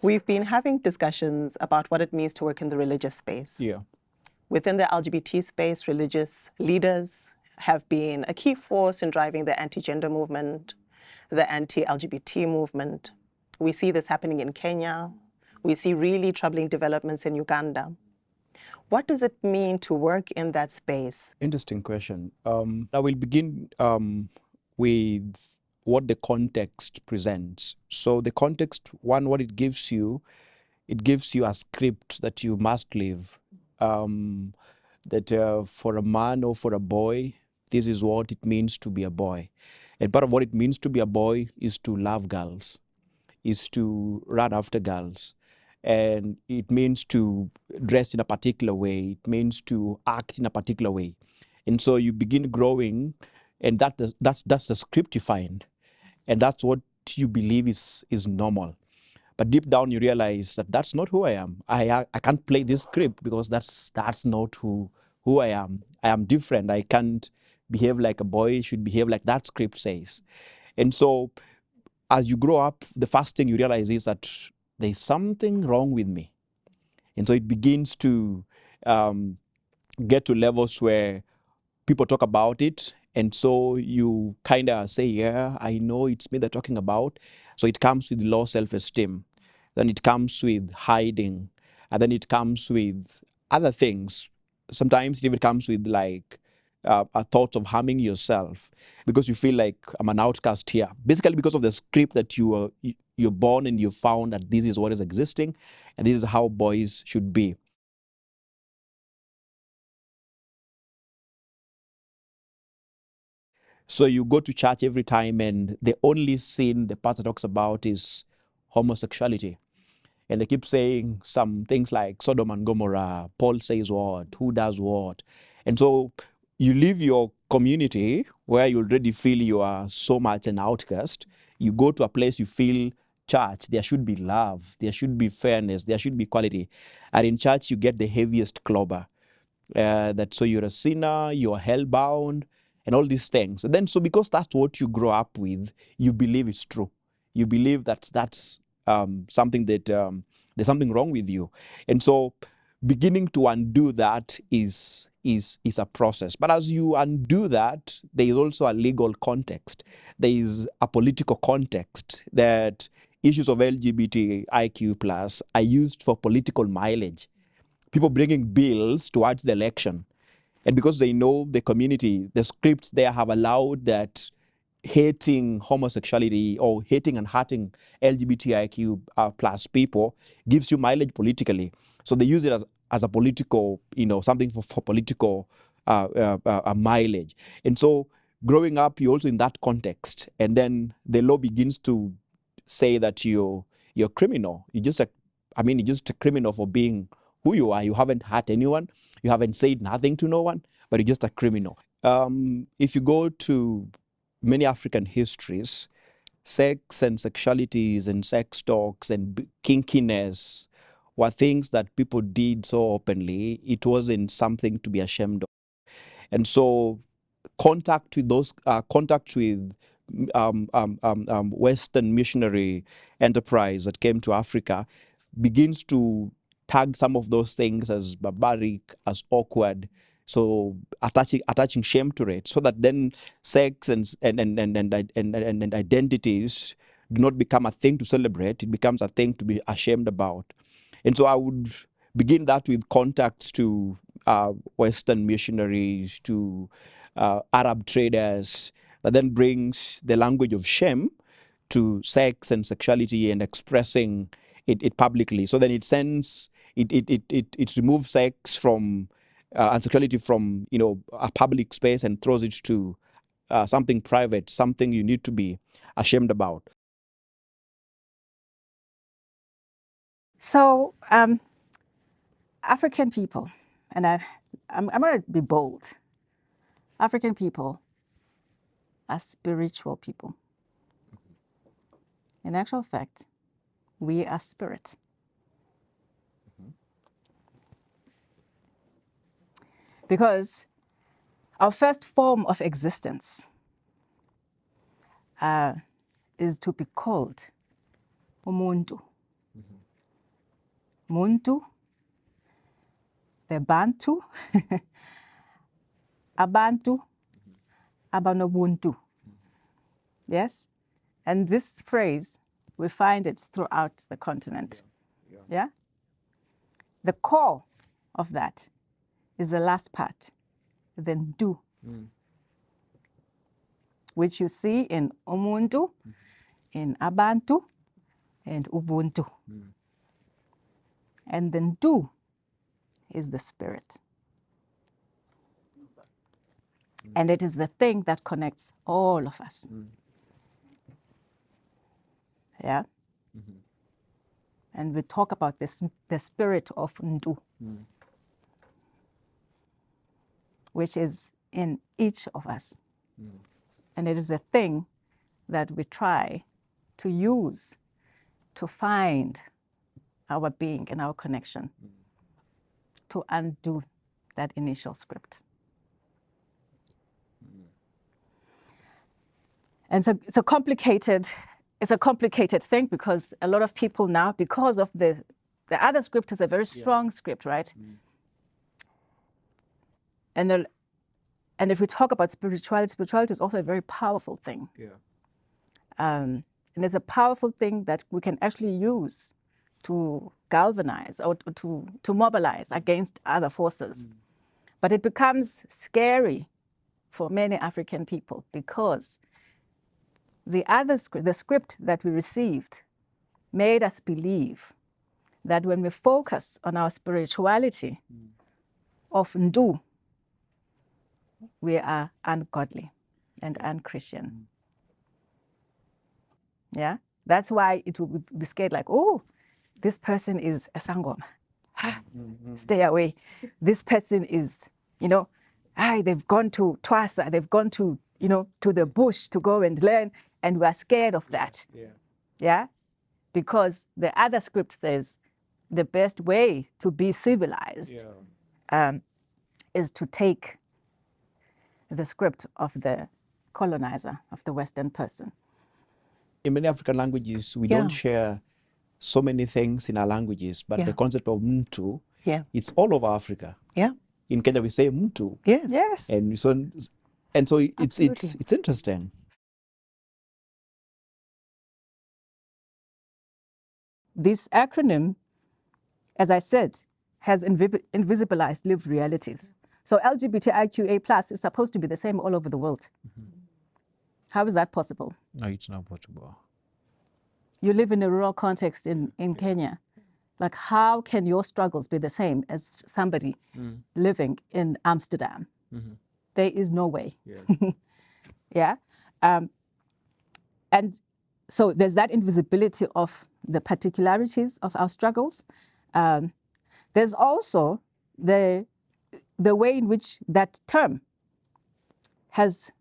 We've been having discussions about what it means to work in the religious space. Yeah. Within the LGBT space, religious leaders have been a key force in driving the anti-gender movement, the anti-LGBT movement. We see this happening in Kenya. We see really troubling developments in Uganda. What does it mean to work in that space? Interesting question. I will begin with what the context presents. So the context, one, what it gives you a script that you must live. That for a man or for a boy, this is what it means to be a boy. And part of what it means to be a boy is to love girls, is to run after girls. And it means to dress in a particular way. It means to act in a particular way. And so you begin growing, and that's the script you find. And that's what you believe is normal. But deep down you realize that that's not who I am. I can't play this script because that's not who I am. I am different. I can't behave like a boy. I should behave like that script says. And so as you grow up, the first thing you realize is that there's something wrong with me. And so it begins to get to levels where people talk about it. And so you kind of say, yeah, I know it's me they're talking about. So it comes with low self-esteem. Then it comes with hiding. And then it comes with other things. Sometimes it even comes with like a thought of harming yourself because you feel like I'm an outcast here. Basically because of the script that you're born and you found that this is what is existing and this is how boys should be. So you go to church every time and the only sin the pastor talks about is homosexuality. And they keep saying some things like Sodom and Gomorrah, Paul says what, who does what. And so you leave your community where you already feel you are so much an outcast. You go to a place you feel church, there should be love, there should be fairness, there should be equality. And in church you get the heaviest clobber. So you're a sinner, you're hell-bound, and all these things. And then so because that's what you grow up with, you believe it's true. You believe that that's something that there's something wrong with you. And so beginning to undo that is a process. But as you undo that, there is also a legal context. There is a political context that issues of LGBTIQ plus are used for political mileage. People bringing bills towards the election. And because they know the community, the scripts there have allowed that hating homosexuality or hating and hurting LGBTIQ plus people gives you mileage politically. So they use it as a political, something for political mileage. And so growing up, you're also in that context. And then the law begins to say that you're criminal. You're just a criminal for being who you are. You haven't hurt anyone. You haven't said nothing to no one, but you're just a criminal. If you go to many African histories, sex and sexualities and sex talks and kinkiness were things that people did so openly. It wasn't something to be ashamed of. And so contact with Western missionary enterprise that came to Africa begins to tag some of those things as barbaric, as awkward. So attaching shame to it, so that then sex and identities do not become a thing to celebrate. It becomes a thing to be ashamed about. And so I would begin that with contacts to Western missionaries, to Arab traders, that then brings the language of shame to sex and sexuality and expressing it publicly. So then it removes sex from and sexuality from a public space and throws it to something private, something you need to be ashamed about. So African people, and I'm going to be bold. African people are spiritual people. In actual fact, we are spirit. Because our first form of existence is to be called umuntu. muntu, the Bantu, abantu, abanobuntu. Yes? And this phrase, we find it throughout the continent. Yeah? The core of that is the last part, the ntu, which you see in umuntu, in abantu, and ubuntu. And the ntu is the spirit. And it is the thing that connects all of us. Yeah? And we talk about this, the spirit of ntu, which is in each of us. And it is a thing that we try to use to find our being and our connection, to undo that initial script. And so it's a complicated thing, because a lot of people now, because of the other script is a very strong script, right? And if we talk about spirituality is also a very powerful thing. And it's a powerful thing that we can actually use to galvanize or to mobilize against other forces. But it becomes scary for many African people, because the script that we received made us believe that when we focus on our spirituality of ndu, we are ungodly and unchristian. Yeah? That's why it will be scared, like, oh, this person is a sangoma. Stay away. This person is, they've gone to Twasa, they've gone to, to the bush to go and learn, and we're scared of that. Yeah? Because the other script says the best way to be civilized is to take the script of the colonizer, of the Western person. In many African languages, we don't share so many things in our languages, but the concept of mtu, it's all over Africa. In Kenya, we say mtu. Yes. And so it's interesting. This acronym, as I said, has invisibilized lived realities. So LGBTIQA+ is supposed to be the same all over the world. How is that possible? No, it's not possible. You live in a rural context in Kenya. Like, how can your struggles be the same as somebody living in Amsterdam? There is no way. And so there's that invisibility of the particularities of our struggles. There's also the way in which that term has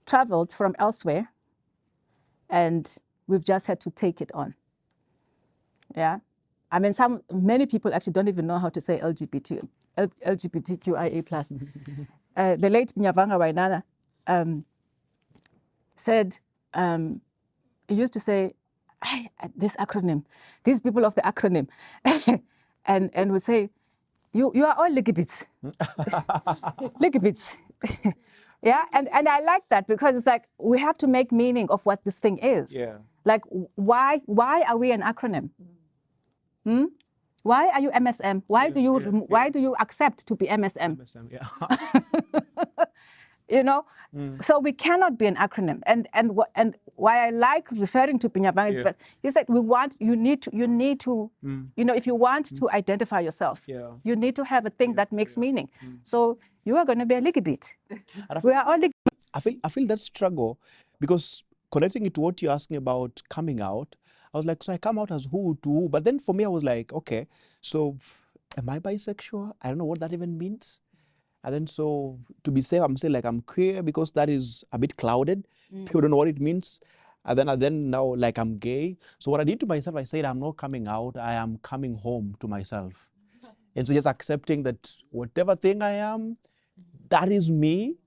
traveled from elsewhere, and we've just had to take it on. Yeah, I mean, many people actually don't even know how to say LGBTQIA+. The late Nyavanga Wainana said, he used to say, this acronym, these people of the acronym, and would say, you are all ligibits. Ligibits. Yeah, and I like that, because it's like, we have to make meaning of what this thing is. Like, why are we an acronym? Why are you MSM? Why do you accept to be MSM? So we cannot be an acronym. And why I like referring to Pinyabang is, but he said, you need to, if you want to identify yourself, you need to have a thing that makes meaning. So you are going to be a ligibit. We are all ligibits. I feel that struggle, because connecting it to what you're asking about coming out, I was like, so I come out as who to who? But then for me, I was like, okay, so am I bisexual? I don't know what that even means. And then so to be safe, I'm saying like I'm queer, because that is a bit clouded. People don't know what it means. And then now like I'm gay. So what I did to myself, I said, I'm not coming out, I am coming home to myself. And so just accepting that whatever thing I am, that is me,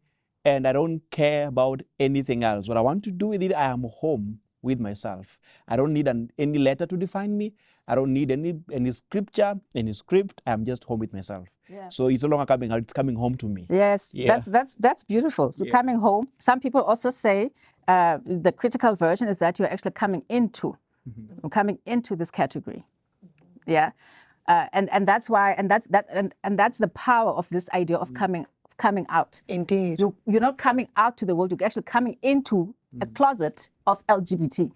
and I don't care about anything else. What I want to do with it, I am home with myself. I don't need any letter to define me. I don't need any scripture, any script. I'm just home with myself. Yeah. So it's no longer coming out, it's coming home to me. Yes, Yeah. that's beautiful. So coming home. Some people also say the critical version is that you're actually coming into this category. Yeah. And that's why, and that's the power of this idea of coming out. Indeed. You're not coming out to the world, you're actually coming into a closet of LGBT.